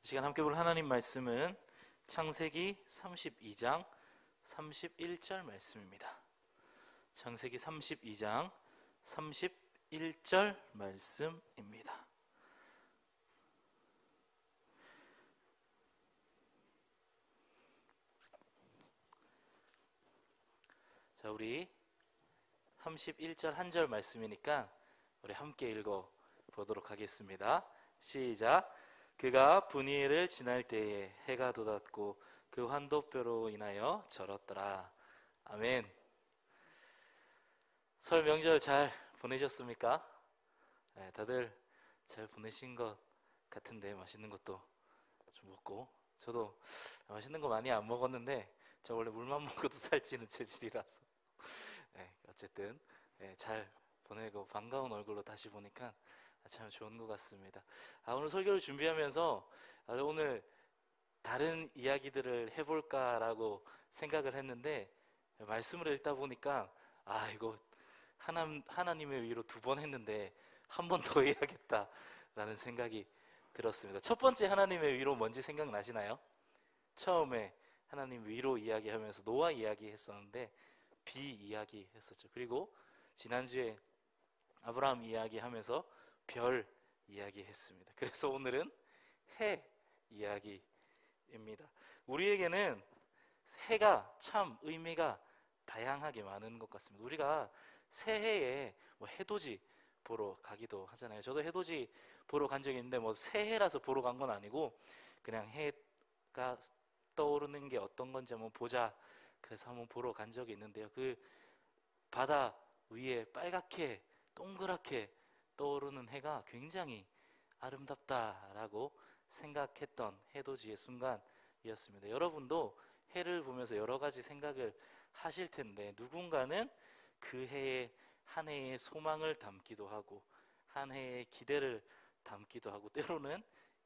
시간 함께 볼 하나님 말씀은 창세기 32장 31절 말씀입니다. 창세기 32장 31절 말씀입니다. 자, 우리 31절 한 절 말씀이니까 우리 함께 읽어 보도록 하겠습니다. 시작. 그가 분이엘을 지날 때에 해가 돋았고 그 환도뼈로 인하여 절었더라. 아멘. 설 명절 잘 보내셨습니까? 네, 다들 잘 보내신 것 같은데 맛있는 것도 좀 먹고, 저도 맛있는 거 많이 안 먹었는데 저 원래 물만 먹어도 살찌는 체질이라서 네, 어쨌든 잘 보내고 반가운 얼굴로 다시 보니까 참 좋은 것 같습니다. 오늘 설교를 준비하면서 오늘 다른 이야기들을 해볼까라고 생각을 했는데 말씀을 읽다 보니까 이거 하나님의 위로 2번 했는데 한 번 더 해야겠다라는 생각이 들었습니다. 첫 번째 하나님의 위로 뭔지 생각나시나요? 처음에 하나님 위로 이야기하면서 노아 이야기 했었는데 비 이야기 했었죠. 그리고 지난주에 아브라함 이야기 하면서 별 이야기 했습니다. 그래서 오늘은 해 이야기입니다. 우리에게는 해가 참 의미가 다양하게 많은 것 같습니다. 우리가 새해에 해돋이 보러 가기도 하잖아요. 저도 해돋이 보러 간 적이 있는데 새해라서 보러 간 건 아니고 그냥 해가 떠오르는 게 어떤 건지 한번 보자, 그래서 한번 보러 간 적이 있는데요. 그 바다 위에 빨갛게 동그랗게 떠오르는 해가 굉장히 아름답다라고 생각했던 해돋이의 순간이었습니다. 여러분도 해를 보면서 여러 가지 생각을 하실 텐데 누군가는 그 해에 한 해의 소망을 담기도 하고 한 해의 기대를 담기도 하고 때로는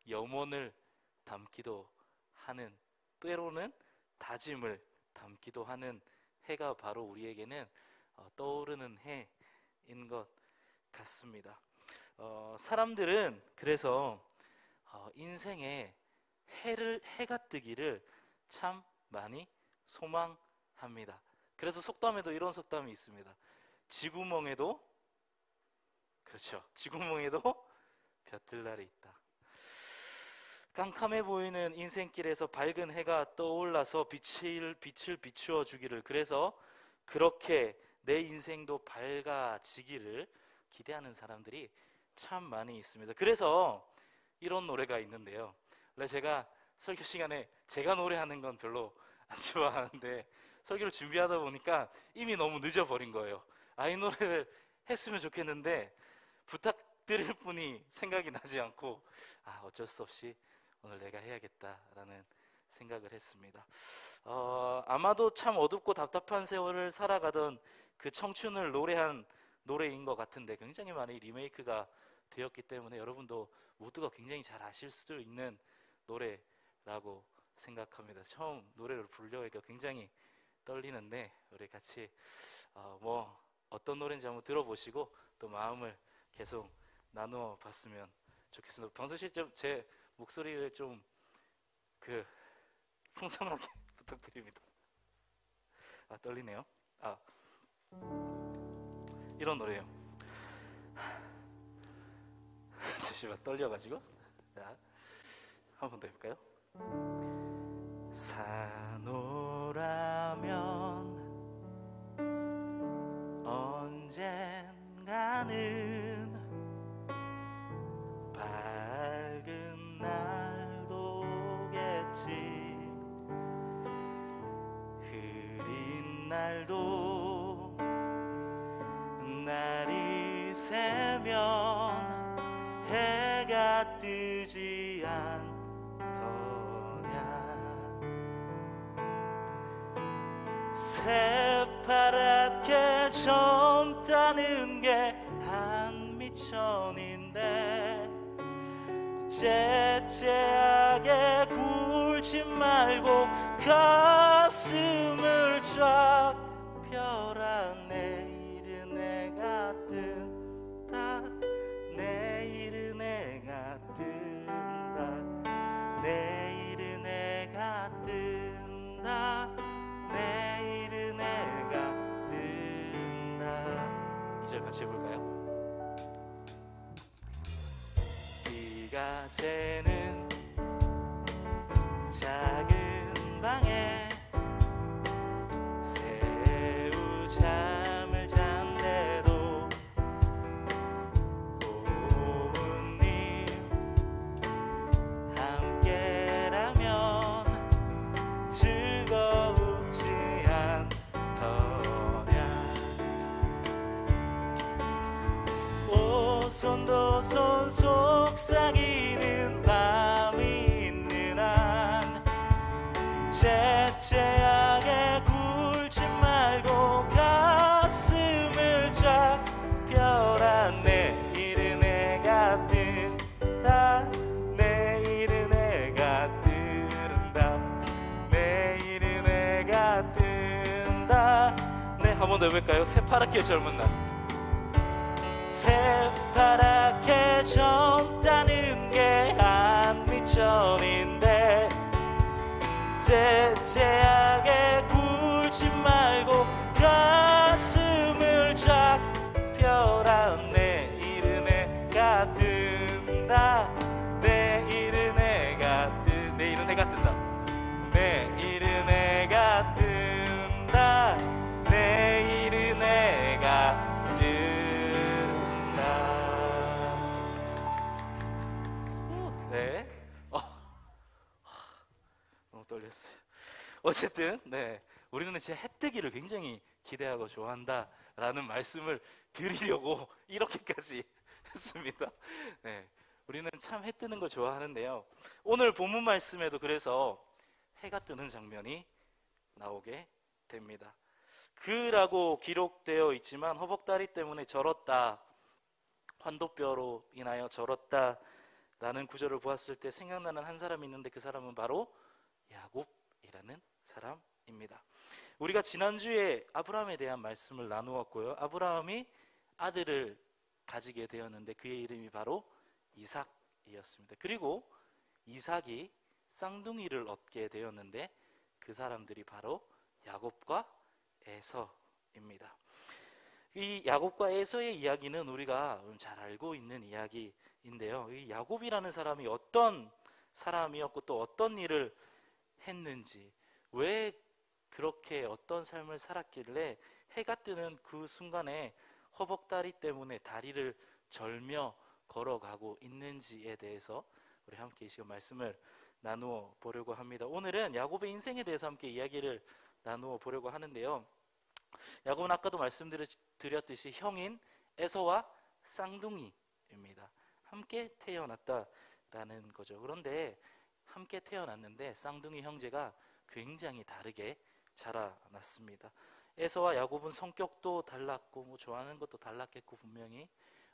염원을 담기도 하는, 때로는 다짐을 담기도 하는 해가 바로 우리에게는 떠오르는 해인 것 같습니다. 사람들은 그래서 인생에 해가 뜨기를 참 많이 소망합니다. 그래서 속담에도 이런 속담이 있습니다. 쥐구멍에도, 그렇죠, 쥐구멍에도 벼뜰날이 있다. 깜깜해 보이는 인생길에서 밝은 해가 떠올라서 빛을 비추어 주기를, 그래서 그렇게 내 인생도 밝아지기를 기대하는 사람들이 참 많이 있습니다. 그래서 이런 노래가 있는데요. 원래 제가 설교 시간에 제가 노래하는 건 별로 안 좋아하는데 설교를 준비하다 보니까 이미 너무 늦어버린 거예요. 이 노래를 했으면 좋겠는데 부탁드릴 분이 생각이 나지 않고 어쩔 수 없이 오늘 내가 해야겠다라는 생각을 했습니다. 아마도 참 어둡고 답답한 세월을 살아가던 그 청춘을 노래한 노래인 것 같은데 굉장히 많이 리메이크가 되었기 때문에 여러분도 모두가 굉장히 잘 아실 수 있는 노래라고 생각합니다. 처음 노래를 부르려니까 굉장히 떨리는데 우리 같이 어떤 노래인지 한번 들어보시고 또 마음을 계속 나누어 봤으면 좋겠습니다. 방송실 제 목소리를 좀 풍성하게 부탁드립니다. 떨리네요. 이런 노래예요. 잠시만, 떨려가지고. 자, 한 번 더 해볼까요? 산호라면 언젠가는 밝은 날도 오겠지. 흐린 날도 날이 새면 해가 뜨지 않더냐. 새파랗게 젊다는 게 한미천인데 째째하게 굴지 말고 가슴을 쫙 펴라. 내일은 해가 뜬다. 내일은 해가 뜬다. 해가 새는 작은 방에 새우 잠을 잔대도 고운님 함께라면 즐겁지 않더냐. 오손도손 속삭이는 밤이 있는 한 제제하게 굴지 말고 가슴을 쫙 펴라. 내일은 해가 뜬다. 내일은 해가 뜬다. 내일은 해가 뜬다. 네, 한 번 더 해볼까요? 새파랗게 젊은 날. 새파랗게 젊다는 게 한미천인데 째째하게 굴지 말고 가슴을 쫙 펴라. 내일은 해가 뜬다. 내일은 해가 뜬다. 내일은 해가 뜬다. 내일은 해가 뜬다. 내일은 해가 뜬다. 네. 너무 떨렸어요. 어쨌든 네, 우리는 진짜 해뜨기를 굉장히 기대하고 좋아한다라는 말씀을 드리려고 이렇게까지 했습니다. 네, 우리는 참 해 뜨는 걸 좋아하는데요. 오늘 본문 말씀에도 그래서 해가 뜨는 장면이 나오게 됩니다. 그라고 기록되어 있지만 허벅다리 때문에 절었다, 환도뼈로 인하여 절었다 라는 구절을 보았을 때 생각나는 한 사람이 있는데 그 사람은 바로 야곱이라는 사람입니다. 우리가 지난주에 아브라함에 대한 말씀을 나누었고요. 아브라함이 아들을 가지게 되었는데 그의 이름이 바로 이삭이었습니다. 그리고 이삭이 쌍둥이를 얻게 되었는데 그 사람들이 바로 야곱과 에서입니다. 이 야곱과 에서의 이야기는 우리가 잘 알고 있는 이야기인데요. 이 야곱이라는 사람이 어떤 사람이었고 또 어떤 일을 했는지, 왜 그렇게 어떤 삶을 살았길래 해가 뜨는 그 순간에 허벅다리 때문에 다리를 절며 걸어가고 있는지에 대해서 우리 함께 이 시간 말씀을 나누어 보려고 합니다. 오늘은 야곱의 인생에 대해서 함께 이야기를 나누어 보려고 하는데요. 야곱은 아까도 말씀드렸듯이 형인 에서와 쌍둥이입니다. 함께 태어났다라는 거죠. 그런데 함께 태어났는데 쌍둥이 형제가 굉장히 다르게 자라났습니다. 에서와 야곱은 성격도 달랐고 뭐 좋아하는 것도 달랐겠고 분명히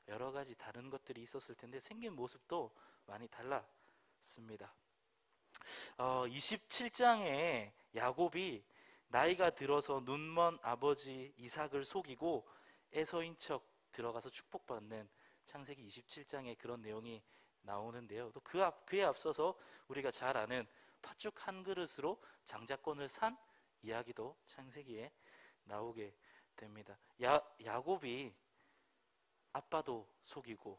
여러 가지 다른 것들이 있었을 텐데 생긴 모습도 많이 달랐습니다. 27장에 야곱이 나이가 들어서 눈먼 아버지 이삭을 속이고 에서인 척 들어가서 축복받는 창세기 27장에 그런 내용이 나오는데요. 또 그에 앞서서 우리가 잘 아는 팥죽 한 그릇으로 장자권을 산 이야기도 창세기에 나오게 됩니다. 야곱이 아빠도 속이고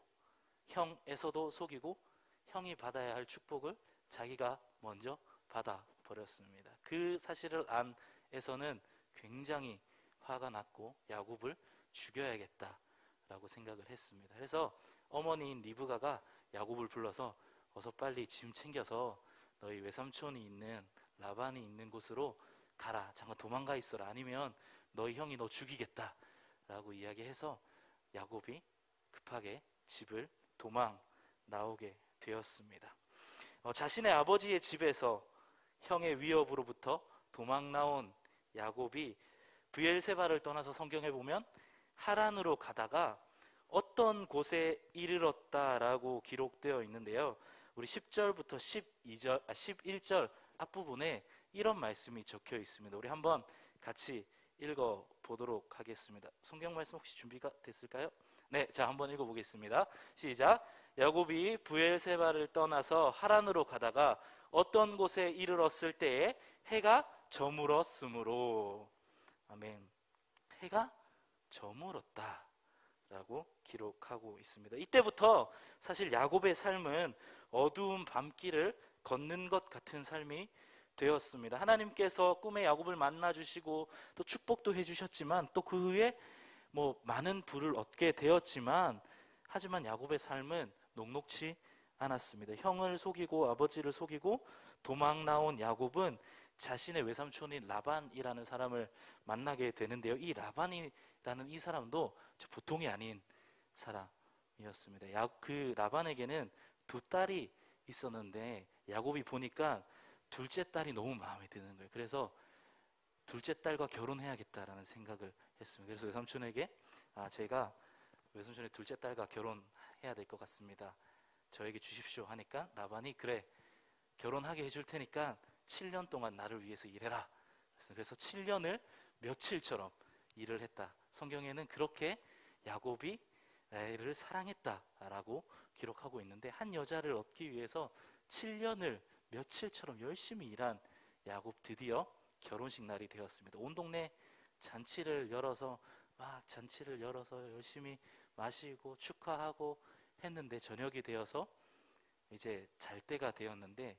형 에서도 속이고 형이 받아야 할 축복을 자기가 먼저 받아버렸습니다. 그 사실을 안 에서는 굉장히 화가 났고 야곱을 죽여야겠다라고 생각을 했습니다. 그래서 어머니인 리브가가 야곱을 불러서 어서 빨리 짐 챙겨서 너희 외삼촌이 있는 라반이 있는 곳으로 가라. 잠깐 도망가 있어라. 아니면 너희 형이 너 죽이겠다 라고 이야기해서 야곱이 급하게 집을 도망 나오게 되었습니다. 자신의 아버지의 집에서 형의 위협으로부터 도망 나온 야곱이 브엘세바를 떠나서 성경에 보면 하란으로 가다가 어떤 곳에 이르렀다라고 기록되어 있는데요. 우리 10절부터 11절 앞부분에 이런 말씀이 적혀 있습니다. 우리 한번 같이 읽어보도록 하겠습니다. 성경 말씀 혹시 준비가 됐을까요? 네, 자 한번 읽어보겠습니다. 시작. 야곱이 브엘세바를 떠나서 하란으로 가다가 어떤 곳에 이르렀을 때에 해가 저물었으므로. 아멘. 해가 저물었다 라고 기록하고 있습니다. 이때부터 사실 야곱의 삶은 어두운 밤길을 걷는 것 같은 삶이 되었습니다. 하나님께서 꿈에 야곱을 만나 주시고 또 축복도 해 주셨지만 또 그 후에 많은 부를 얻게 되었지만, 하지만 야곱의 삶은 녹록치 않았습니다. 형을 속이고 아버지를 속이고 도망 나온 야곱은 자신의 외삼촌인 라반이라는 사람을 만나게 되는데요. 이 라반이라는 이 사람도 보통이 아닌 사람이었습니다. 그 라반에게는 두 딸이 있었는데 야곱이 보니까 둘째 딸이 너무 마음에 드는 거예요. 그래서 둘째 딸과 결혼해야겠다라는 생각을 했습니다. 그래서 외삼촌에게 제가 외삼촌의 둘째 딸과 결혼해야 될 것 같습니다. 저에게 주십시오 하니까 라반이 그래 결혼하게 해줄 테니까 7년 동안 나를 위해서 일해라. 그래서 7년을 며칠처럼 일을 했다. 성경에는 그렇게 야곱이 라헬을 사랑했다라고 기록하고 있는데, 한 여자를 얻기 위해서 7년을 며칠처럼 열심히 일한 야곱, 드디어 결혼식 날이 되었습니다. 온 동네 잔치를 열어서 열심히 마시고 축하하고 했는데, 저녁이 되어서 이제 잘 때가 되었는데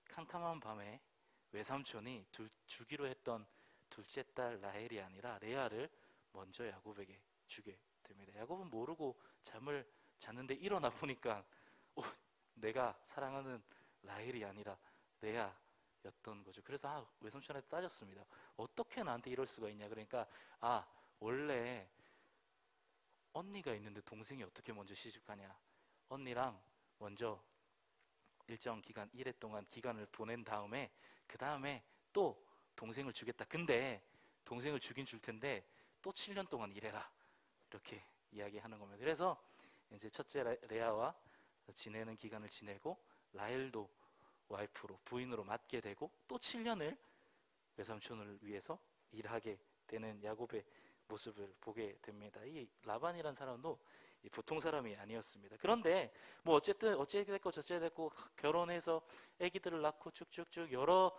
캄캄한 밤에 외삼촌이 주기로 했던 둘째 딸 라헬이 아니라 레아를 먼저 야곱에게 주게 됩니다. 야곱은 모르고 잠을 잤는데 일어나 보니까 내가 사랑하는 라헬이 아니라 레아였던 거죠. 그래서 외삼촌한테 따졌습니다. 어떻게 나한테 이럴 수가 있냐. 그러니까 원래 언니가 있는데 동생이 어떻게 먼저 시집가냐. 언니랑 먼저 일정 기간, 1회 동안 기간을 보낸 다음에 그 다음에 또 동생을 주겠다. 근데 동생을 주긴 줄 텐데 또 7년 동안 일해라. 이렇게 이야기하는 겁니다. 그래서 이제 첫째 레아와 지내는 기간을 지내고 라헬도 와이프로, 부인으로 맡게 되고 또 7년을 외삼촌을 위해서 일하게 되는 야곱의 모습을 보게 됩니다. 이 라반이라는 사람도 보통 사람이 아니었습니다. 그런데 어쨌든 어찌됐고 저찌됐고 결혼해서 아기들을 낳고 쭉쭉쭉 여러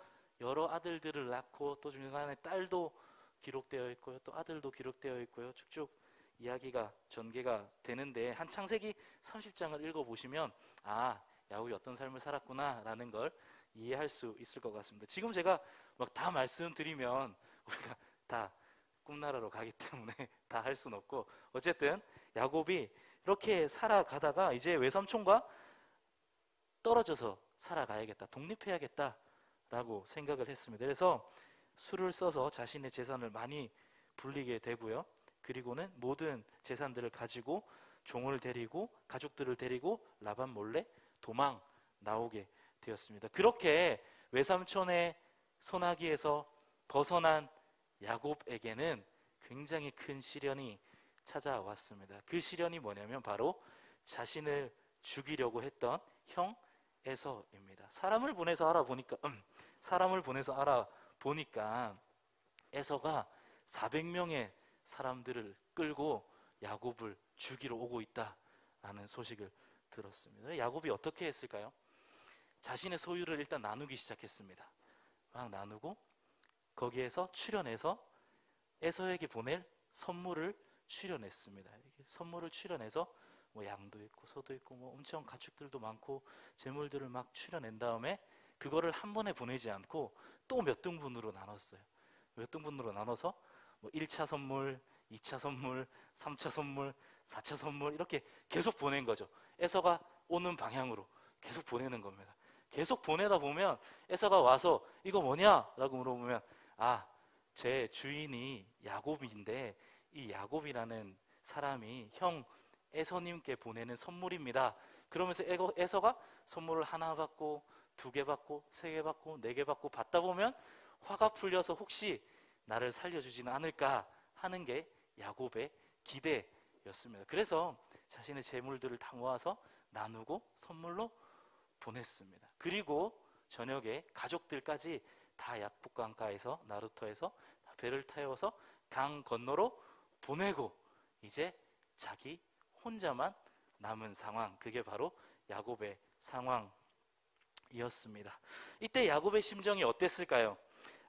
아들들을 낳고 또 중간에 딸도 기록되어 있고요. 또 아들도 기록되어 있고요. 쭉쭉 이야기가 전개가 되는데, 한 창세기 30장을 읽어보시면 야곱이 어떤 삶을 살았구나 라는 걸 이해할 수 있을 것 같습니다. 지금 제가 다 말씀드리면 우리가 다 꿈나라로 가기 때문에 다 할 수는 없고, 어쨌든 야곱이 이렇게 살아가다가 이제 외삼촌과 떨어져서 살아가야겠다, 독립해야겠다 라고 생각을 했습니다. 그래서 술을 써서 자신의 재산을 많이 불리게 되고요. 그리고는 모든 재산들을 가지고 종을 데리고 가족들을 데리고 라반 몰래 도망 나오게 되었습니다. 그렇게 외삼촌의 손아귀에서 벗어난 야곱에게는 굉장히 큰 시련이 찾아왔습니다. 그 시련이 뭐냐면 바로 자신을 죽이려고 했던 형 에서입니다. 사람을 보내서 알아보니까 에서가 400명의 사람들을 끌고 야곱을 죽이러 오고 있다라는 소식을 들었습니다. 야곱이 어떻게 했을까요? 자신의 소유를 일단 나누기 시작했습니다. 막 나누고 거기에서 추려내서 에서에게 보낼 선물을 추려냈습니다. 선물을 추려내서 양도 있고 소도 있고 엄청 가축들도 많고 재물들을 막 추려낸 다음에 그거를 한 번에 보내지 않고 또 몇 등분으로 나눴어요. 몇 등분으로 나눠서 1차 선물, 2차 선물, 3차 선물, 4차 선물 이렇게 계속 보낸 거죠. 에서가 오는 방향으로 계속 보내는 겁니다. 계속 보내다 보면 에서가 와서 이거 뭐냐? 라고 물어보면 제 주인이 야곱인데 이 야곱이라는 사람이 형 에서님께 보내는 선물입니다. 그러면서 에서가 선물을 하나 받고 2개 받고 3개 받고 4개 받고 받다 보면 화가 풀려서 혹시 나를 살려주지는 않을까 하는 게 야곱의 기대였습니다. 그래서 자신의 재물들을 다 모아서 나누고 선물로 보냈습니다. 그리고 저녁에 가족들까지 다 약복강가에서 나루터에서 배를 태워서 강 건너로 보내고 이제 자기 혼자만 남은 상황, 그게 바로 야곱의 상황이었습니다. 이때 야곱의 심정이 어땠을까요?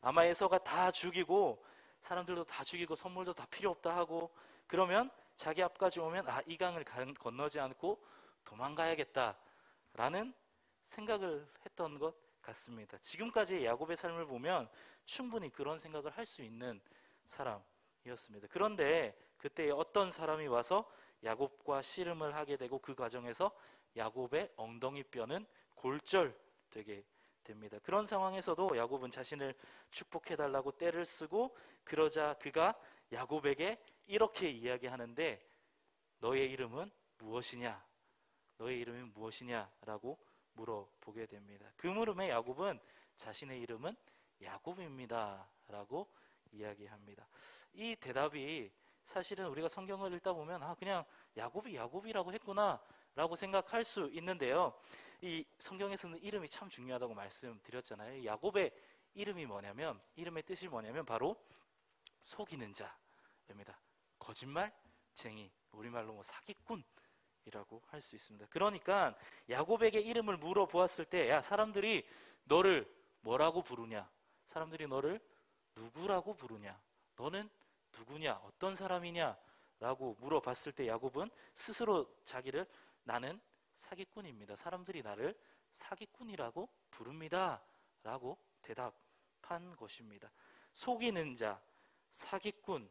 아마 에서가 다 죽이고 사람들도 다 죽이고 선물도 다 필요 없다 하고 그러면 자기 앞까지 오면 이 강을 건너지 않고 도망가야겠다라는 생각을 했던 것 같습니다. 지금까지의 야곱의 삶을 보면 충분히 그런 생각을 할 수 있는 사람이었습니다. 그런데 그때 어떤 사람이 와서 야곱과 씨름을 하게 되고 그 과정에서 야곱의 엉덩이 뼈는 골절되게 됩니다. 그런 상황에서도 야곱은 자신을 축복해달라고 떼를 쓰고, 그러자 그가 야곱에게 이렇게 이야기하는데, 너의 이름은 무엇이냐? 너의 이름이 무엇이냐? 라고 물어보게 됩니다. 그 물음에 야곱은 자신의 이름은 야곱입니다 라고 이야기합니다. 이 대답이 사실은 우리가 성경을 읽다 보면 그냥 야곱이 야곱이라고 했구나 라고 생각할 수 있는데요, 이 성경에서는 이름이 참 중요하다고 말씀드렸잖아요. 야곱의 이름이 뭐냐면, 이름의 뜻이 뭐냐면 바로 속이는 자입니다. 거짓말쟁이, 우리말로 사기꾼이라고 할 수 있습니다. 그러니까 야곱에게 이름을 물어보았을 때, 야, 사람들이 너를 뭐라고 부르냐? 사람들이 너를 누구라고 부르냐? 너는 누구냐? 어떤 사람이냐? 라고 물어봤을 때 야곱은 스스로 자기를 나는 사기꾼입니다. 사람들이 나를 사기꾼이라고 부릅니다. 라고 대답한 것입니다. 속이는 자, 사기꾼.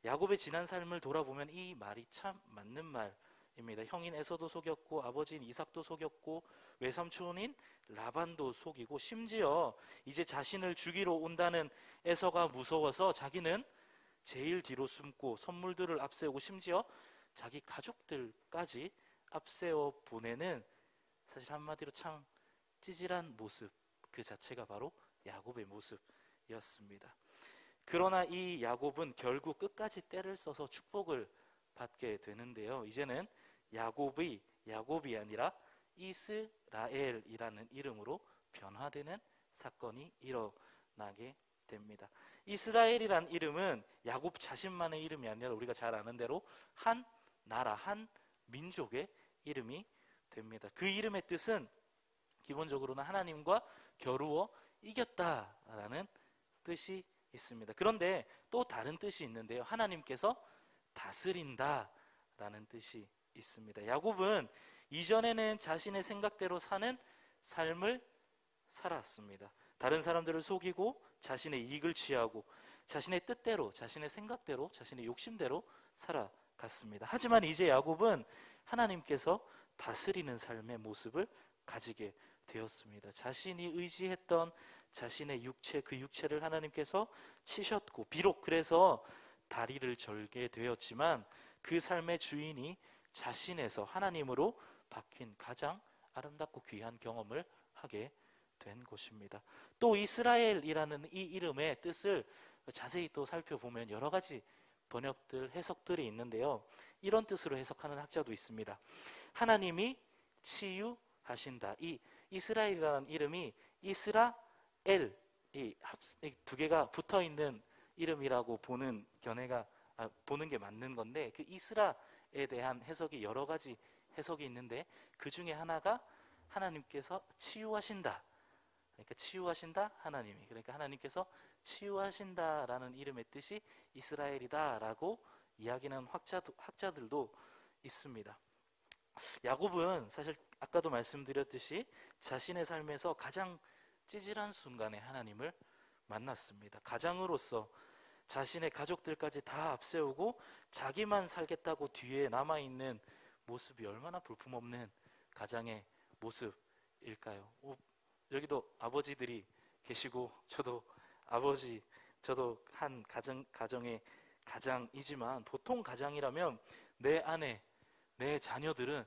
야곱의 지난 삶을 돌아보면 이 말이 참 맞는 말입니다. 형인 에서도 속였고, 아버지인 이삭도 속였고, 외삼촌인 라반도 속이고, 심지어 이제 자신을 죽이러 온다는 에서가 무서워서 자기는 제일 뒤로 숨고 선물들을 앞세우고, 심지어 자기 가족들까지 앞세워 보내는, 사실 한마디로 참 찌질한 모습 그 자체가 바로 야곱의 모습이었습니다. 그러나 이 야곱은 결국 끝까지 때를 써서 축복을 받게 되는데요, 이제는 야곱이 아니라 이스라엘이라는 이름으로 변화되는 사건이 일어나게 됩니다. 이스라엘이란 이름은 야곱 자신만의 이름이 아니라 우리가 잘 아는 대로 한 나라, 한 민족의 이름이 됩니다. 그 이름의 뜻은 기본적으로는 하나님과 겨루어 이겼다라는 뜻이 있습니다. 그런데 또 다른 뜻이 있는데요, 하나님께서 다스린다라는 뜻이 있습니다. 야곱은 이전에는 자신의 생각대로 사는 삶을 살았습니다. 다른 사람들을 속이고 자신의 이익을 취하고 자신의 뜻대로, 자신의 생각대로, 자신의 욕심대로 살아갔습니다. 하지만 이제 야곱은 하나님께서 다스리는 삶의 모습을 가지게 되었습니다. 자신이 의지했던 자신의 육체, 그 육체를 하나님께서 치셨고, 비록 그래서 다리를 절게 되었지만 그 삶의 주인이 자신에서 하나님으로 바뀐 가장 아름답고 귀한 경험을 하게 된 것입니다. 또 이스라엘이라는 이 이름의 뜻을 자세히 또 살펴보면 여러 가지 번역들, 해석들이 있는데요, 이런 뜻으로 해석하는 학자도 있습니다. 하나님이 치유하신다. 이 이스라엘이라는 이름이 이스라엘, 이 두 개가 붙어 있는 이름이라고 보는 게 맞는 건데, 그 이스라에 대한 해석이 여러 가지 해석이 있는데 그 중에 하나가 하나님께서 치유하신다. 그러니까 치유하신다 하나님이. 그러니까 하나님께서 치유하신다라는 이름의 뜻이 이스라엘이다라고 이야기하는 학자들도 있습니다. 야곱은 사실 아까도 말씀드렸듯이 자신의 삶에서 가장 찌질한 순간에 하나님을 만났습니다. 가장으로서 자신의 가족들까지 다 앞세우고 자기만 살겠다고 뒤에 남아있는 모습이 얼마나 볼품없는 가장의 모습일까요? 여기도 아버지들이 계시고 저도 한 가정의 가장이지만, 보통 가장이라면 내 아내, 내 자녀들은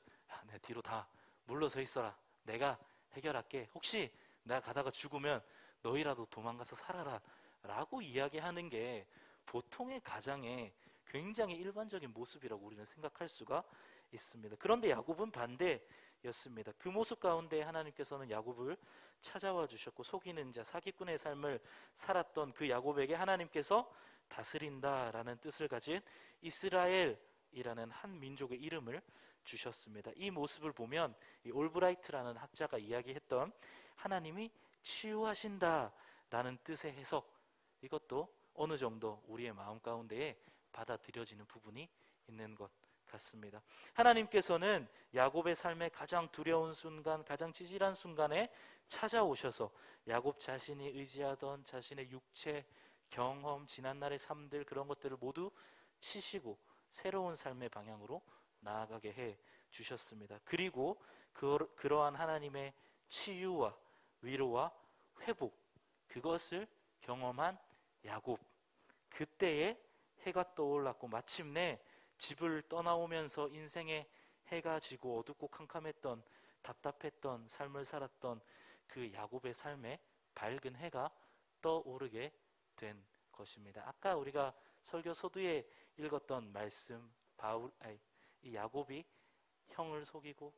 내 뒤로 다 물러서 있어라, 내가 해결할게, 혹시 내가 가다가 죽으면 너희라도 도망가서 살아라 라고 이야기하는 게 보통의 가장의 굉장히 일반적인 모습이라고 우리는 생각할 수가 있습니다. 그런데 야곱은 반대였습니다. 그 모습 가운데 하나님께서는 야곱을 찾아와 주셨고, 속이는 자, 사기꾼의 삶을 살았던 그 야곱에게 하나님께서 다스린다라는 뜻을 가진 이스라엘이라는 한 민족의 이름을 주셨습니다. 이 모습을 보면 이 올브라이트라는 학자가 이야기했던 하나님이 치유하신다라는 뜻의 해석, 이것도 어느 정도 우리의 마음 가운데에 받아들여지는 부분이 있는 것 같습니다. 하나님께서는 야곱의 삶의 가장 두려운 순간, 가장 찌질한 순간에 찾아오셔서 야곱 자신이 의지하던 자신의 육체, 경험, 지난날의 삶들, 그런 것들을 모두 쉬시고 새로운 삶의 방향으로 나아가게 해 주셨습니다. 그리고 그러한 하나님의 치유와 위로와 회복, 그것을 경험한 야곱, 그때에 해가 떠올랐고 마침내 집을 떠나오면서 인생의 해가 지고 어둡고 캄캄했던, 답답했던 삶을 살았던 그 야곱의 삶에 밝은 해가 떠오르게 된 것입니다. 아까 우리가 설교 서두에 읽었던 말씀, 이 야곱이 형을 속이고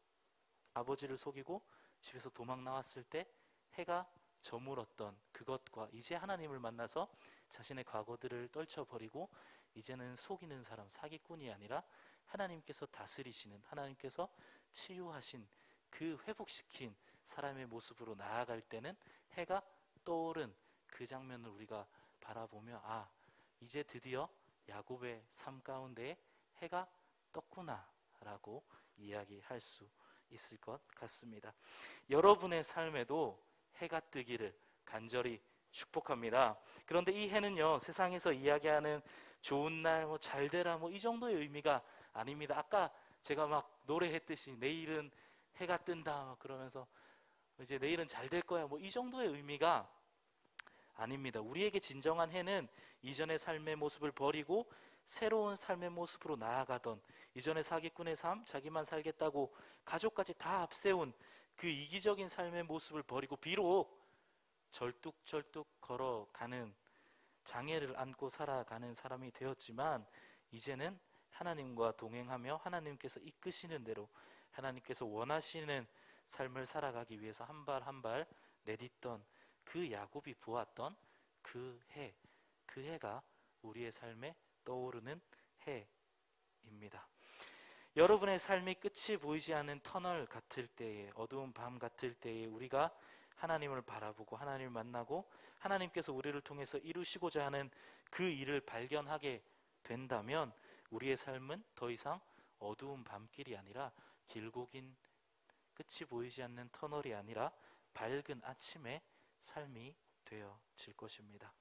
아버지를 속이고 집에서 도망 나왔을 때 해가 저물었던 그것과 이제 하나님을 만나서 자신의 과거들을 떨쳐버리고 이제는 속이는 사람, 사기꾼이 아니라 하나님께서 다스리시는, 하나님께서 치유하신 그 회복시킨 사람의 모습으로 나아갈 때는 해가 떠오른 그 장면을 우리가 바라보며 이제 드디어 야곱의 삶 가운데 해가 떴구나 라고 이야기할 수 있을 것 같습니다. 여러분의 삶에도 해가 뜨기를 간절히 축복합니다. 그런데 이 해는요, 세상에서 이야기하는 좋은 날, 잘 되라, 이 정도의 의미가 아닙니다. 아까 제가 막 노래했듯이 내일은 해가 뜬다 그러면서 이제 내일은 잘 될 거야, 이 정도의 의미가 아닙니다. 우리에게 진정한 해는 이전의 삶의 모습을 버리고 새로운 삶의 모습으로 나아가던, 이전의 사기꾼의 삶, 자기만 살겠다고 가족까지 다 앞세운 그 이기적인 삶의 모습을 버리고 비록 절뚝절뚝 걸어가는, 장애를 안고 살아가는 사람이 되었지만 이제는 하나님과 동행하며 하나님께서 이끄시는 대로, 하나님께서 원하시는 삶을 살아가기 위해서 한 발 한 발 내딛던 그 야곱이 보았던 그 해가 우리의 삶에 떠오르는 해입니다. 여러분의 삶이 끝이 보이지 않는 터널 같을 때에, 어두운 밤 같을 때에 우리가 하나님을 바라보고 하나님을 만나고 하나님께서 우리를 통해서 이루시고자 하는 그 일을 발견하게 된다면 우리의 삶은 더 이상 어두운 밤길이 아니라 길고 긴 끝이 보이지 않는 터널이 아니라 밝은 아침의 삶이 되어질 것입니다.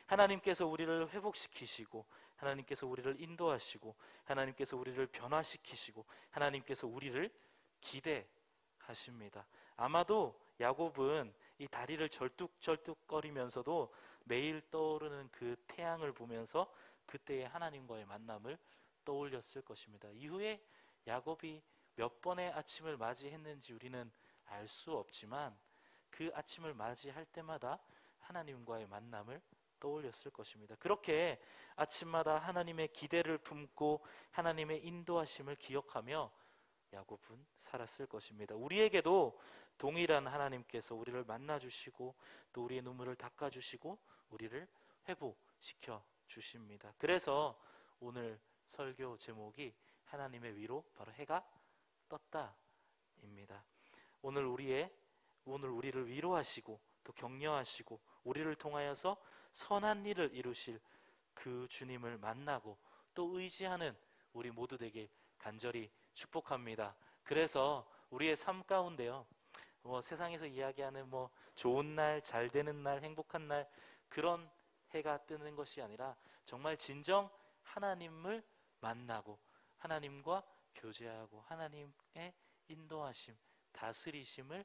하나님께서 우리를 회복시키시고 하나님께서 우리를 인도하시고 하나님께서 우리를 변화시키시고 하나님께서 우리를 기대하십니다. 아마도 야곱은 이 다리를 절뚝절뚝거리면서도 매일 떠오르는 그 태양을 보면서 그때의 하나님과의 만남을 떠올렸을 것입니다. 이후에 야곱이 몇 번의 아침을 맞이했는지 우리는 알 수 없지만 그 아침을 맞이할 때마다 하나님과의 만남을 떠올렸을 것입니다. 그렇게 아침마다 하나님의 기대를 품고 하나님의 인도하심을 기억하며 야곱은 살았을 것입니다. 우리에게도 동일한 하나님께서 우리를 만나주시고 또 우리의 눈물을 닦아주시고 우리를 회복시켜 주십니다. 그래서 오늘 설교 제목이 하나님의 위로, 바로 해가 떴다입니다. 오늘 우리를 위로하시고 또 격려하시고 우리를 통하여서 선한 일을 이루실 그 주님을 만나고 또 의지하는 우리 모두 되길 간절히 축복합니다. 그래서 우리의 삶 가운데요, 세상에서 이야기하는 좋은 날, 잘 되는 날, 행복한 날, 그런 해가 뜨는 것이 아니라 정말 진정 하나님을 만나고 하나님과 교제하고 하나님의 인도하심, 다스리심을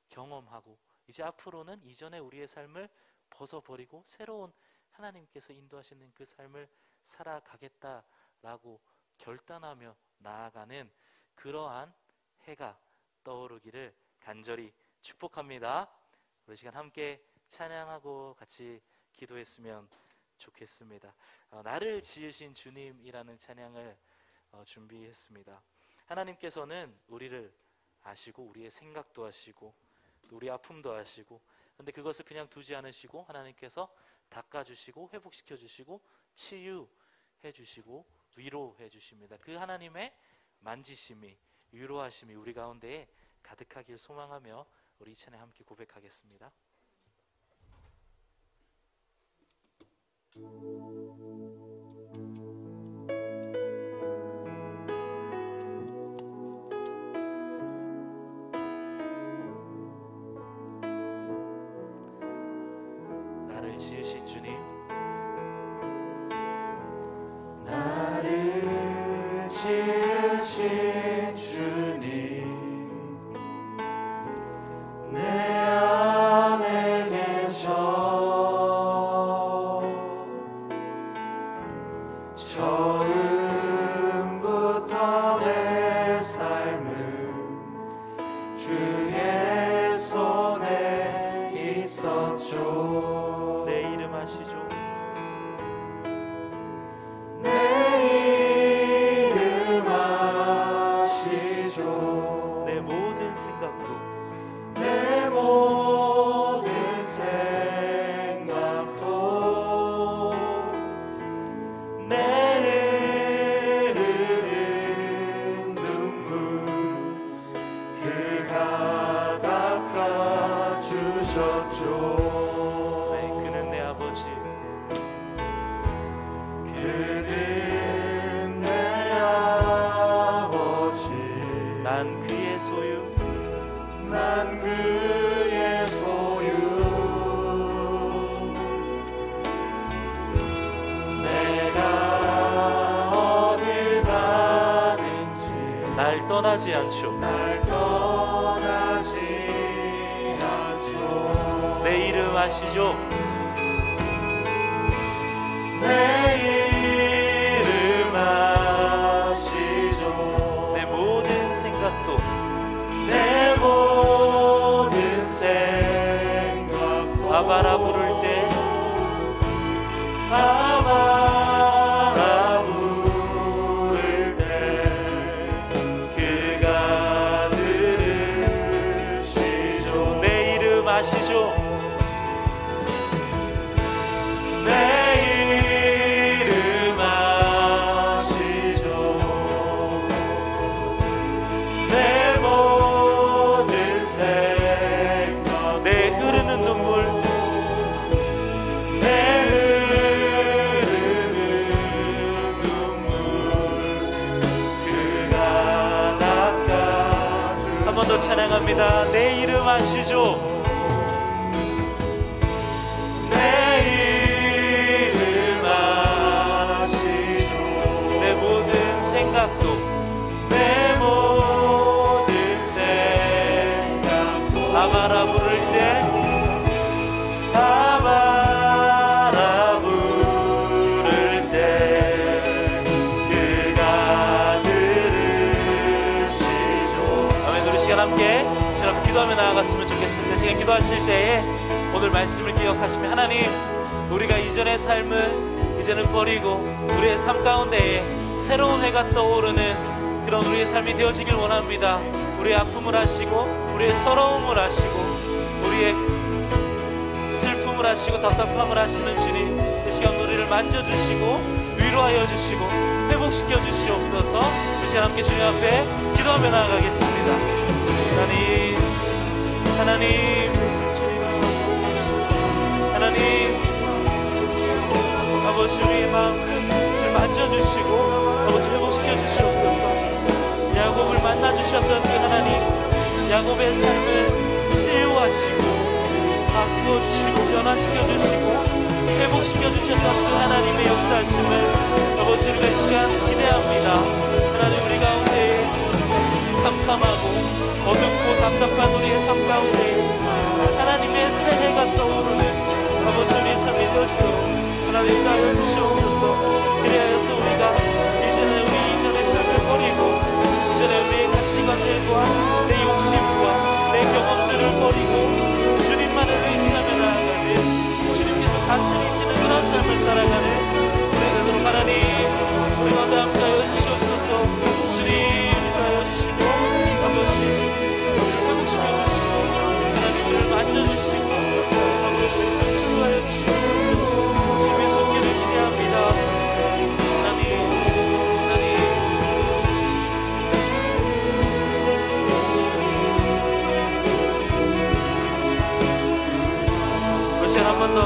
경험하고 이제 앞으로는 이전의 우리의 삶을 벗어버리고 새로운 하나님께서 인도하시는 그 삶을 살아가겠다라고 결단하며 나아가는 그러한 해가 떠오르기를 간절히 축복합니다. 우리 시간 함께 찬양하고 같이 기도했으면 좋겠습니다. 나를 지으신 주님이라는 찬양을 준비했습니다. 하나님께서는 우리를 아시고 우리의 생각도 아시고 우리 아픔도 아시고, 근데 그것을 그냥 두지 않으시고 하나님께서 닦아주시고 회복시켜주시고 치유해 주시고 위로해 주십니다. 그 하나님의 만지심이, 위로하심이 우리 가운데에 가득하길 소망하며 우리 이 찬양 함께 고백하겠습니다. 지으신 주님, 나를 지으신 주님, 내 안에 계셔. 처음부터 내 삶은 주의 손에 있었죠. 내 이름 아시죠? 내 이름 아시죠. 내 모든 생각도 내 모든 생각도 내 흐르는 눈물 그가 닦아주셨죠. 네, 그는 내 아버지, 그는 내 아버지, 난 그의 소유, 난 그의 소유. 내가 어딜 가든지 날 떠나지 않죠. 날 떠나지 않죠. 내 이름 아시죠? 내 이름 아시죠. 내 모든 생각도 내 모든 생각도 아바라 부를 때 아바라 부를 때 그가 들으시죠. 내 이름 아시죠? 내 이름 아시죠. 내 모든 생각, 내 흐르는 눈물, 내 흐르는 눈물 그가 닦아주셨죠. 한 번 더 찬양합니다. 내 이름 아시죠? 내 이름 아시죠. 내 모든 생각도 내 모든 생각도 아바라 부를 때 아바라 부를 때 그가 들으시죠. 아멘. 우리 시간 함께 기도하며 나아갔으면 좋겠습니다. 시간 기도하실 때에 오늘 말씀을 기억하시며 하나님, 우리가 이전의 삶을 이제는 버리고 우리의 삶 가운데에 새로운 해가 떠오르는 그런 우리의 삶이 되어지길 원합니다. 우리의 아픔을 아시고 우리의 서러움을 아시고 우리의 슬픔을 아시고 답답함을 아시는 주님, 이 시간 우리를 만져주시고 위로하여 주시고 회복시켜 주시옵소서. 우리 시간 함께 주님 앞에 기도하며 나아가겠습니다. 하나님, 하나님, 아버지, 우리의 마음을 만져주시고 아버지 회복시켜 주시옵소서. 야곱을 만나주셨던 그 하나님, 야곱의 삶을 치유하시고 바꿔주시고 변화시켜주시고 회복시켜주셨던 그 하나님의 역사하심을 아버지 우리가 이 시간 기대합니다. 하나님, 우리 가운데 캄캄하고 어둡고 답답한 우리의 삶 가운데 하나님의 새해가 떠오르는 아버지 우리의 삶이 되어지도록 하나님 인도하여 주시옵소서. 그리하여서 우리가 이제는 우리 이전의 삶을 버리고 이전의 우리의 가치관들과 내 욕심과 내 경험들을 버리고 주님만을 의지하며 나아가는 주님께서 다스리시는 그런 삶을 살아가는 우리가 되도록 하나님, 우리가 함께하여 주시옵소서. 주님 인도하여 주시고 아버지 우리를 회복시켜 주시고 하나님 우리를 만져주시고 아버지 우리를 치유하여 주시옵소서. 주님의 손길을 기대합니다. 하나님, 한 번 더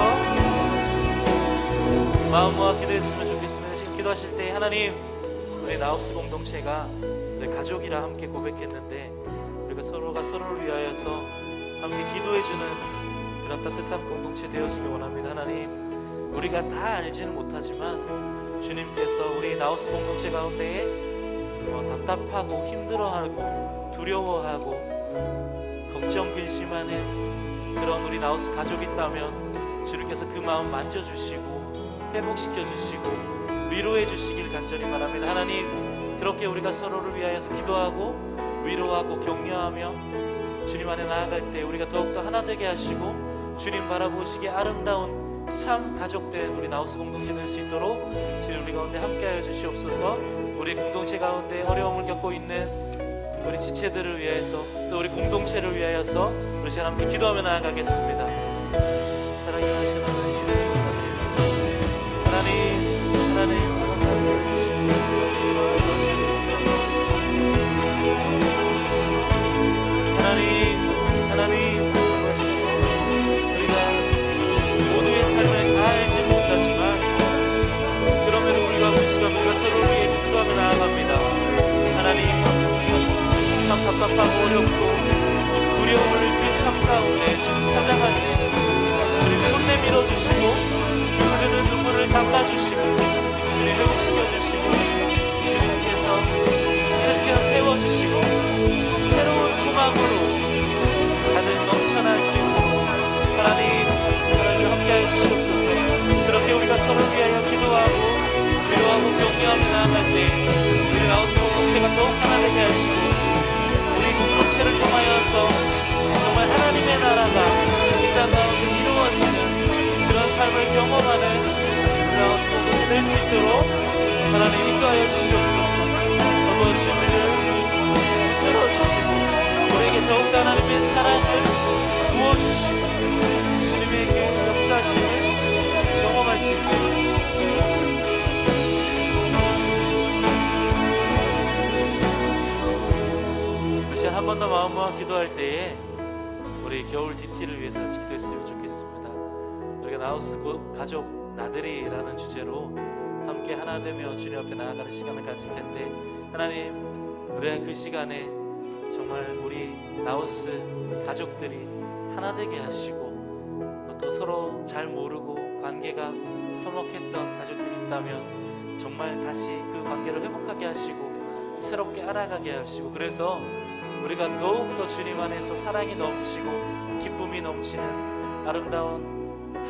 마음 모아 기도했으면 좋겠습니다. 지금 기도하실 때 하나님, 우리 나우스 공동체가 우리 가족이라 함께 고백했는데 우리가 서로가 서로를 위하여서 함께 기도해주는 그런 따뜻한 공동체 되어지기 원합니다. 하나님, 우리가 다 알지는 못하지만 주님께서 우리 나우스 공동체 가운데에 답답하고 힘들어하고 두려워하고 걱정 근심하는 그런 우리 나우스 가족이 있다면 주님께서 그 마음 만져주시고 회복시켜주시고 위로해 주시길 간절히 바랍니다. 하나님, 그렇게 우리가 서로를 위하여서 기도하고 위로하고 격려하며 주님 안에 나아갈 때 우리가 더욱더 하나 되게 하시고 주님 바라보시기에 아름다운 참 가족된 우리 나우스 공동체 될 수 있도록 주님 우리 가운데 함께하여 주시옵소서. 우리 공동체 가운데 어려움을 겪고 있는 우리 지체들을 위하여서 또 우리 공동체를 위하여서 우리 시간 함께 기도하며 나아가겠습니다. 사랑이 하시는 하나님 주님 감사드립니다. 하나님 우리가 모두의 삶을 다 알지는 못하지만 그럼에도 불구하고 이 시간 우리가 서로를 위해서 기도하며 나아갑니다. 하나님, 참 답답하고 어렵고 두려움을 그 삶 가운데 주님 찾아가 주시고 주님 손 내밀어 주시고 그 흐르는 눈물을 닦아주시고 주님 회복시켜 주시고 주님께서 일으켜 세워주시고 새로운 소망으로 가득 넘쳐날 수 있도록 하나님 함께하여 주시옵소서. 그렇게 우리가 서로를 위하여 기도하고 위로하고 격려하며 나아갈 때 우리 나우스 공동체가 더욱 하나 되게 하시고 우리 공동체를 통하여서 정말 하나님의 나라가 이 땅 가운데 이루어지는 그런 삶을 경험하는 우리 나우스 공동체 될 수 있도록 하나님 인도하여 주시옵소서. 아버지, 우리를 끌어주시고 우리에게 더욱 하나님의 사랑을 부어주시고 주님에게 역사하심을 경험할 수 있도록 그 시간 한 번 더 마음 모아 기도할 때에 우리 겨울 DT를 위해서 같이 기도했으면 좋겠습니다. 우리가 나우스 가족 나들이라는 주제로 함께 하나 되며 주님 앞에 나아가는 시간을 가질 텐데 하나님, 우리가 그 시간에 정말 우리 나우스 가족들이 하나 되게 하시고 또 서로 잘 모르고 관계가 서먹했던 가족들이 있다면 정말 다시 그 관계를 회복하게 하시고 새롭게 알아가게 하시고 그래서 우리가 더욱더 주님 안에서 사랑이 넘치고 기쁨이 넘치는 아름다운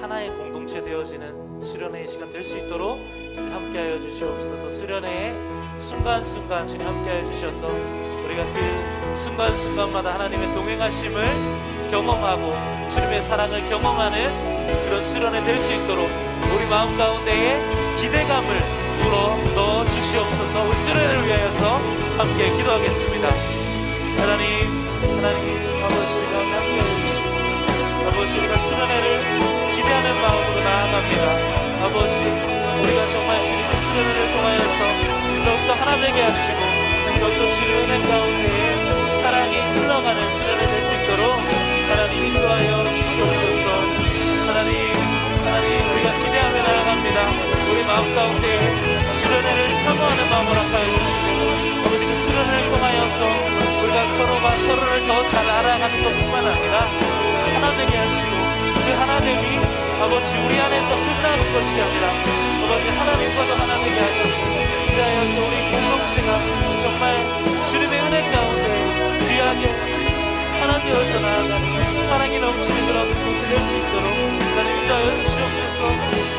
하나의 공동체 되어지는 수련회의 시간 될 수 있도록 함께하여 주시옵소서. 수련회의 순간순간 주님 함께하여 주셔서 우리가 그 순간순간마다 하나님의 동행하심을 경험하고 주님의 사랑을 경험하는 그런 수련회 될 수 있도록 우리 마음 가운데에 기대감을 불어 넣어 주시옵소서. 우리 수련회를 위하여서 함께 기도하겠습니다. 하나님 아버지, 우리가 함께하여 주시고 아버지, 우리가 수련회를 기대하는 마음으로 나아갑니다. 아버지, 우리가 정말 주님의 수련회를 통하여서 더욱더 하나 되게 하시고 더욱더 주님의 은혜 가운데에 사랑이 흘러가는 수련회 될 수 있도록 하나님 인도하여 주시옵소서. 하나님 우리가 기대하며 나아갑니다. 우리 마음 가운데 수련회를 사모하는 마음을 함께하여 주시고 아버지, 그 수련회를 통하여서 우리가 서로가 서로를 더 잘 알아가는 것뿐만 아니라 하나 되게 하시고 그 하나됨이 아버지 우리 안에서 끝나는 것이 아니라 아버지 하나님과도 하나 되게 하시고 그리하여서 우리 공동체가 정말 주님의 은혜 가운데 귀하게 하나 되어져 나아가는 사랑이 넘치는 그런 곳이 될 수 있도록 하나님 인도하여 주시옵소서.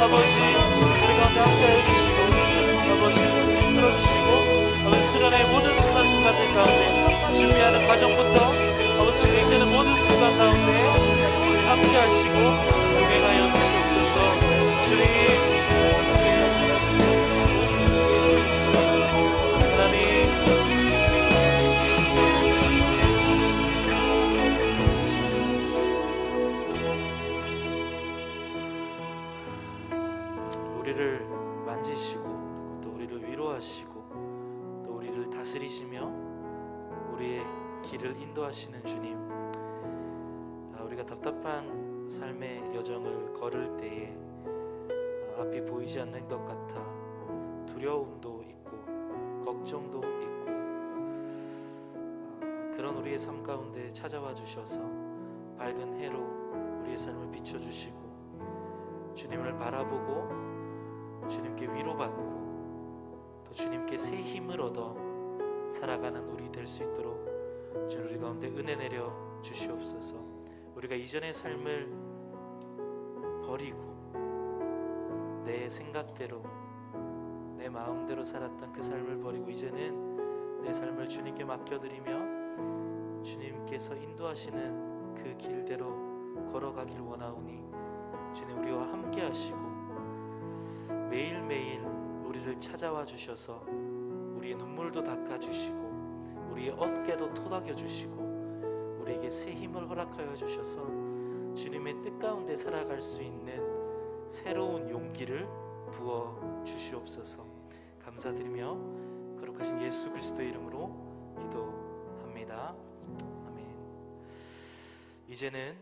아버지, 우리 가운데 함께하여 주시고 아버지 이끌어주시고 아버지 수련의 모든 순간순간들 가운데 준비하는 과정부터 아버지 진행되는 모든 순간 가운데 주님 함께하시고 동행하여 주시옵소서. 주님 우리를 만지시고 또 우리를 위로하시고 또 우리를 다스리시며 우리의 길을 인도하시는 주님, 우리가 답답한 삶의 여정을 걸을 때에 앞이 보이지 않는 것 같아 두려움도 있고 걱정도 있고 그런 우리의 삶 가운데 찾아와 주셔서 밝은 해로 우리의 삶을 비춰주시고 주님을 바라보고 주님께 위로받고 또 주님께 새 힘을 얻어 살아가는 우리 될 수 있도록 주님 우리 가운데 은혜 내려 주시옵소서. 우리가 이전의 삶을 버리고 내 생각대로 내 마음대로 살았던 그 삶을 버리고 이제는 내 삶을 주님께 맡겨드리며 주님께서 인도하시는 그 길대로 걸어가길 원하오니 주님 우리와 함께 하시고 매일매일 우리를 찾아와 주셔서 우리의 눈물도 닦아주시고 우리의 어깨도 토닥여 주시고 우리에게 새 힘을 허락하여 주셔서 주님의 뜻 가운데 살아갈 수 있는 새로운 용기를 부어 주시옵소서. 감사드리며 거룩하신 예수 그리스도의 이름으로 기도합니다. 아멘. 이제는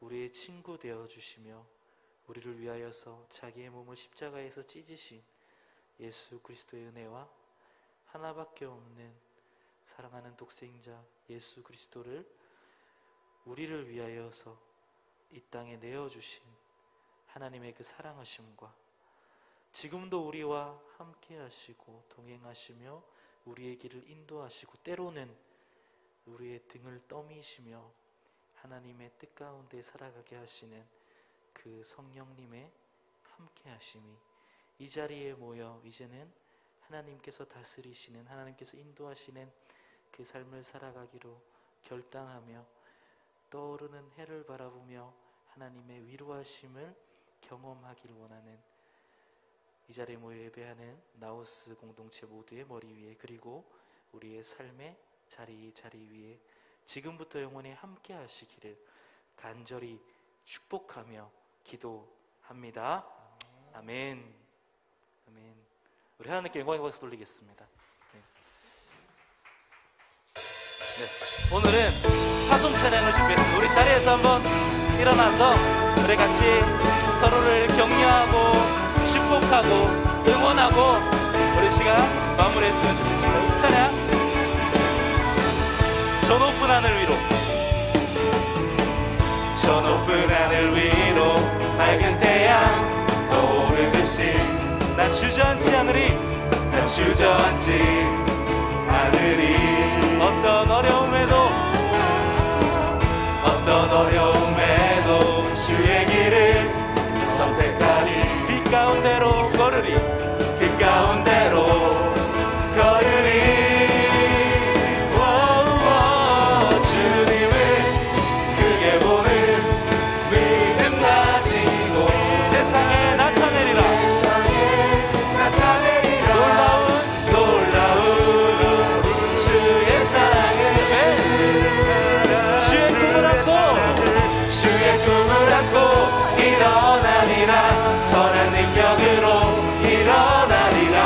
우리의 친구 되어 주시며 우리를 위하여서 자기의 몸을 십자가에서 찢으신 예수 그리스도의 은혜와 하나밖에 없는 사랑하는 독생자 예수 그리스도를 우리를 위하여서 이 땅에 내어주신 하나님의 그 사랑하심과 지금도 우리와 함께 하시고 동행하시며 우리의 길을 인도하시고 때로는 우리의 등을 떠미시며 하나님의 뜻 가운데 살아가게 하시는 그 성령님의 함께 하심이 이 자리에 모여 이제는 하나님께서 다스리시는 하나님께서 인도하시는 그 삶을 살아가기로 결단하며 떠오르는 해를 바라보며 하나님의 위로하심을 경험하길 원하는 이 자리에 모여 예배하는 나우스 공동체 모두의 머리 위에 그리고 우리의 삶의 자리 위에 지금부터 영원히 함께 하시기를 간절히 축복하며 기도합니다. 아멘. 아멘. 우리 하나님께 영광의 박수 돌리겠습니다. 네. 오늘은 파송 찬양을 준비했습니다. 우리 자리에서 한번 일어나서 우리 같이 서로를 격려하고 축복하고 응원하고 우리 시간 마무리했으면 좋겠습니다. 우리 찬양 저 높은 하늘 위로 저 높은 하늘 위로 밝은 태양 떠오르듯이 난 주저앉지 않으리 난 주저앉지 않으리 어떤 어려움에도 주의 길을 선택하리 빛 가운데로 걸으리 빛 가운데로 걸으리 주님을 크게 보는 믿음 가지고 세상에 나타내리라 놀라운 주의 사랑을 주의 꿈을 안고 일어나리라 선한 능력으로 일어나리라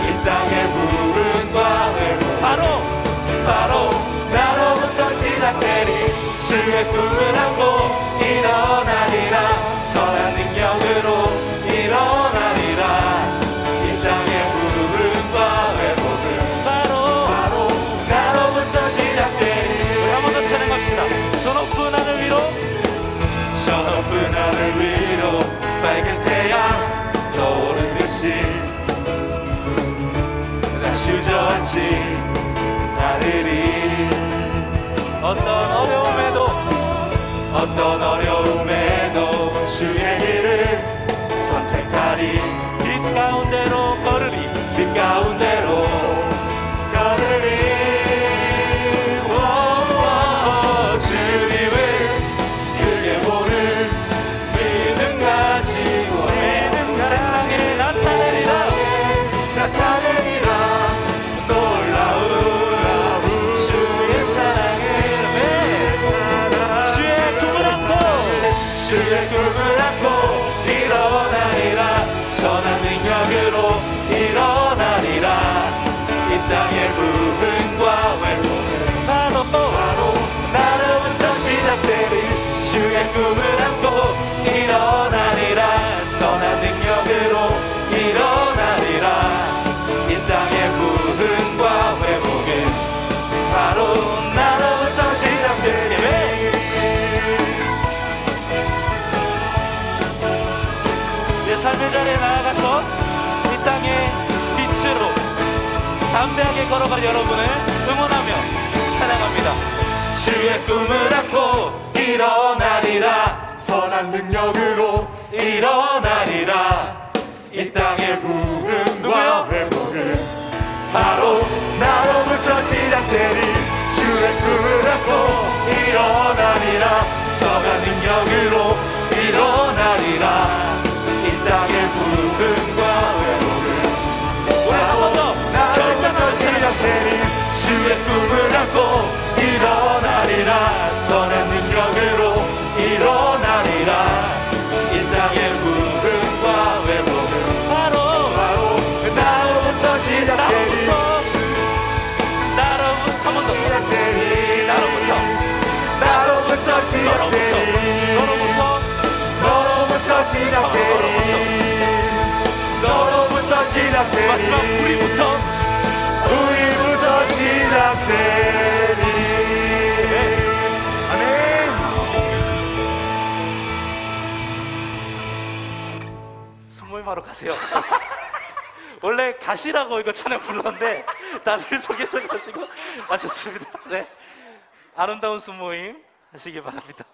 이 땅의 부흥과 회복 바로 나로부터 시작되리 주의 꿈을 안고 일어나리라 선한 능력으로 일어나리라 이 땅의 부흥과 회복은 바로 나로부터 시작되리 우리 한 번 더 찬양합시다. 저 높은 하늘 위로 저 높은 하늘 위로 밝은 태양 떠오르듯이 나 주저앉지 않으리 어떤 어려움에도 주의 길을 선택하리 빛 가운데로 걸으리 빛 가운데로 걸으리 주님을 크게 보는 믿음 가지고 세상에 나타내리라 놀라운 주의 사랑을 주의 꿈을 안고 일어나리라 선한 능력으로 일어나리라 이 땅의 부흥과 회복은 바로 나로부터 시작되리 주의 꿈을 안고 일어나리라 선한 능력으로 일어나리라 이 땅의 부흥과 회복은 바로 나로부터 시작되리 담대하게 걸어갈 여러분을 응원하며 찬양합니다. 주의 꿈을 안고 일어나리라. 선한 능력으로 일어나리라. 이 땅의 부흥과 회복은 바로 나로부터 시작되리. 주의 꿈을 안고 일어나리라. 선한 능력으로 일어나리라. 이 땅의 부흥과 회복은 바로 나로부터 시작되리. 주의 꿈을 안고 일어나리라. 선한 능력으로 일어나리라. 이 땅의 부흥과 회복은 바로 나로부터 시작되리. 나로부터 시작되리. 나로부터 시작되리. 너로부터 시작되리. 너로부터 시작되리. 마지막 우리부터 시작되리. 아멘. 순모임하러 가세요. 원래 가시라고 이거 찬양 불렀는데 다들 서 계셔가지고 좋습니다. 네, 아름다운 순모임 하시기 바랍니다.